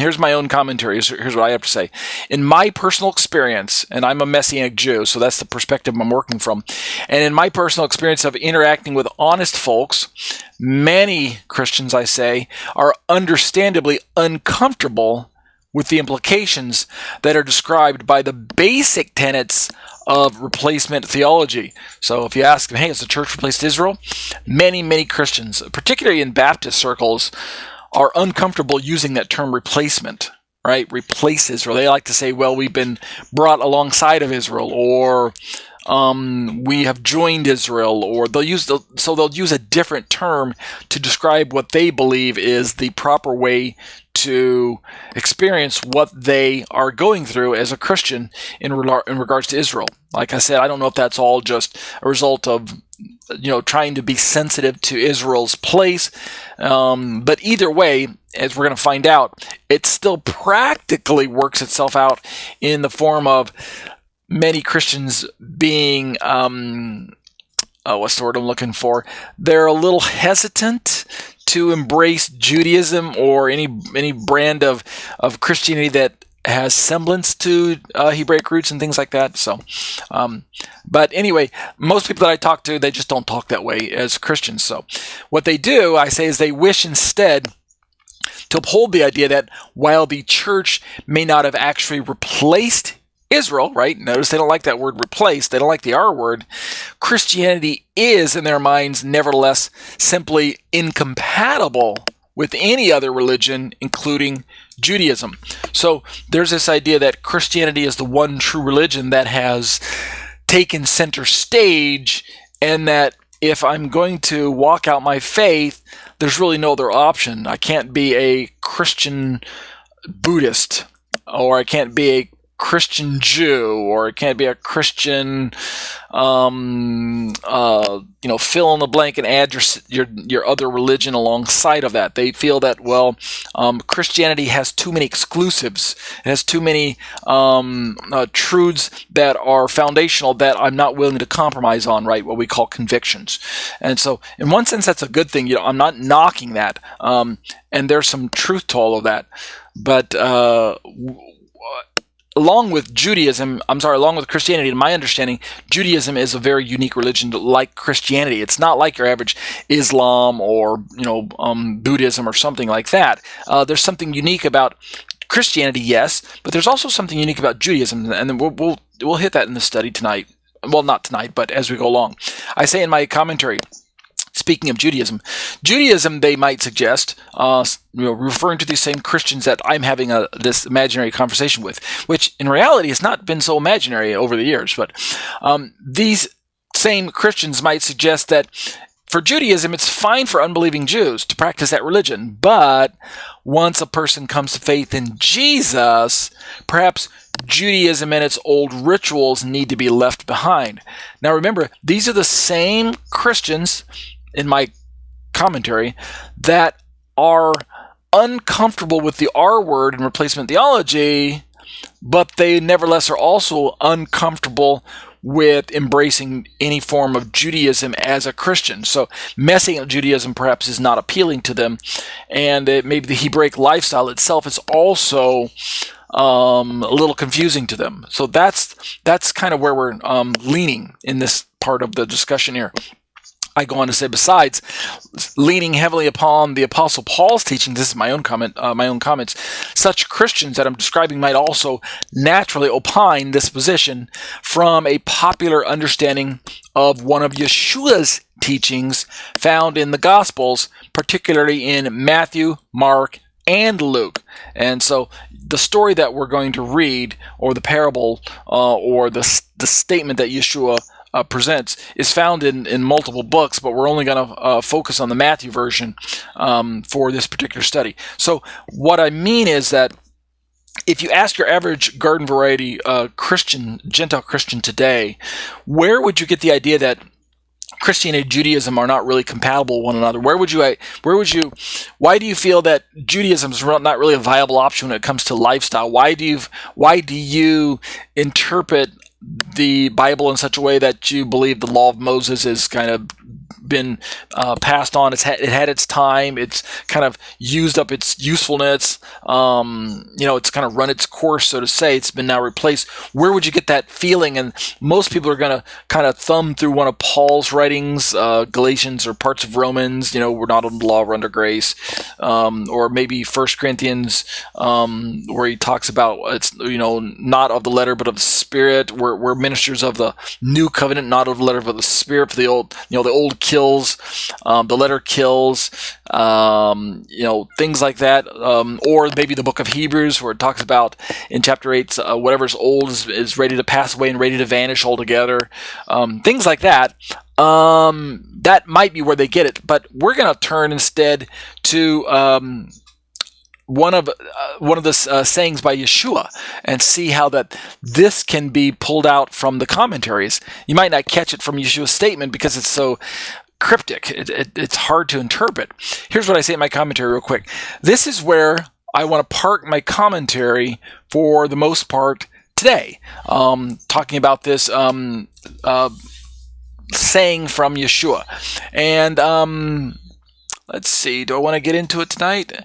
here's my own commentary. Here's what I have to say. In my personal experience, and I'm a Messianic Jew, so that's the perspective I'm working from, and in my personal experience of interacting with honest folks, many Christians, I say, are understandably uncomfortable with the implications that are described by the basic tenets of replacement theology. So if you ask them, hey, has the church replaced Israel? Many Christians, particularly in Baptist circles, are uncomfortable using that term replacement, right? Replace Israel. They like to say, well, we've been brought alongside of Israel, or we have joined Israel, or they'll use a different term to describe what they believe is the proper way to experience what they are going through as a Christian in regards to Israel. Like I said, I don't know if that's all just a result of trying to be sensitive to Israel's place, but either way, as we're going to find out, it still practically works itself out in the form of many Christians being what's the word I'm looking for? They're a little hesitant to embrace Judaism or any brand of Christianity that has semblance to Hebraic roots and things like that. So, but anyway, most people that I talk to, they just don't talk that way as Christians. So what they do, I say, is they wish instead to uphold the idea that while the church may not have actually replaced Israel, right? Notice they don't like that word replace. They don't like the R word. Christianity is, in their minds, nevertheless, simply incompatible with any other religion, including Judaism. So there's this idea that Christianity is the one true religion that has taken center stage, and that if I'm going to walk out my faith, there's really no other option. I can't be a Christian Buddhist, or I can't be a Christian Jew, or it can't be a Christian, fill in the blank and add your other religion alongside of that. They feel that, Christianity has too many exclusives. It has too many truths that are foundational that I'm not willing to compromise on, right? What we call convictions. And so, in one sense, that's a good thing. I'm not knocking that. And there's some truth to all of that. But along with Christianity, in my understanding, Judaism is a very unique religion like Christianity. It's not like your average Islam or, Buddhism or something like that. There's something unique about Christianity, yes, but there's also something unique about Judaism, and then we'll hit that in the study tonight. Well, not tonight, but as we go along. I say in my commentary, speaking of Judaism, they might suggest, referring to these same Christians that I'm having this imaginary conversation with, which in reality has not been so imaginary over the years, but these same Christians might suggest that for Judaism, it's fine for unbelieving Jews to practice that religion, but once a person comes to faith in Jesus, perhaps Judaism and its old rituals need to be left behind. Now remember, these are the same Christians, in my commentary, that are uncomfortable with the R word in replacement theology, but they nevertheless are also uncomfortable with embracing any form of Judaism as a Christian. So Messianic Judaism perhaps is not appealing to them, and maybe the Hebraic lifestyle itself is also a little confusing to them. So that's kind of where we're leaning in this part of the discussion here. I go on to say, besides leaning heavily upon the Apostle Paul's teaching, this is my own comments, such Christians that I'm describing might also naturally opine this position from a popular understanding of one of Yeshua's teachings found in the Gospels, particularly in Matthew, Mark, and Luke. And so the story that we're going to read, or the parable, or the statement that Yeshua presents, is found in multiple books, but we're only going to focus on the Matthew version for this particular study. So what I mean is that if you ask your average garden variety Gentile Christian today, where would you get the idea that Christianity and Judaism are not really compatible with one another? Why do you feel that Judaism is not really a viable option when it comes to lifestyle? Why do you interpret the Bible in such a way that you believe the law of Moses is kind of been passed on. It had its time. It's kind of used up its usefulness. It's kind of run its course, so to say. It's been now replaced. Where would you get that feeling? And most people are going to kind of thumb through one of Paul's writings, Galatians or parts of Romans. We're not under the law, we're under grace. Or maybe 1 Corinthians, where he talks about it's not of the letter but of the Spirit. We're ministers of the new covenant, not of the letter but of the Spirit. For the old, the old kills, the letter kills, things like that. Or maybe the book of Hebrews, where it talks about in chapter 8, whatever's old is ready to pass away and ready to vanish altogether. Things like that. That might be where they get it, but we're going to turn instead to one of the sayings by Yeshua and see how this can be pulled out from the commentaries. You might not catch it from Yeshua's statement because it's so cryptic. It's hard to interpret. Here's what I say in my commentary real quick. This is where I want to park my commentary for the most part today. Talking about this saying from Yeshua. And let's see, do I want to get into it tonight?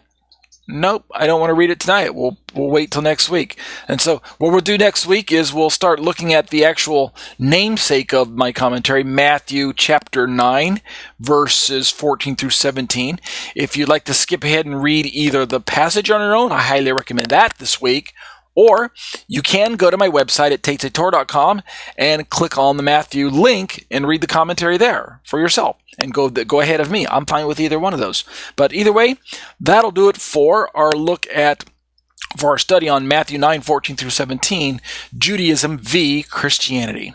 Nope, I don't want to read it tonight. We'll wait till next week. And so what we'll do next week is we'll start looking at the actual namesake of my commentary, Matthew chapter 9, verses 14 through 17. If you'd like to skip ahead and read either the passage on your own, I highly recommend that this week. Or you can go to my website at tatetorah.com and click on the Matthew link and read the commentary there for yourself. And go ahead of me. I'm fine with either one of those. But either way, that'll do it for our study on Matthew 9, 14 through 17, Judaism v. Christianity.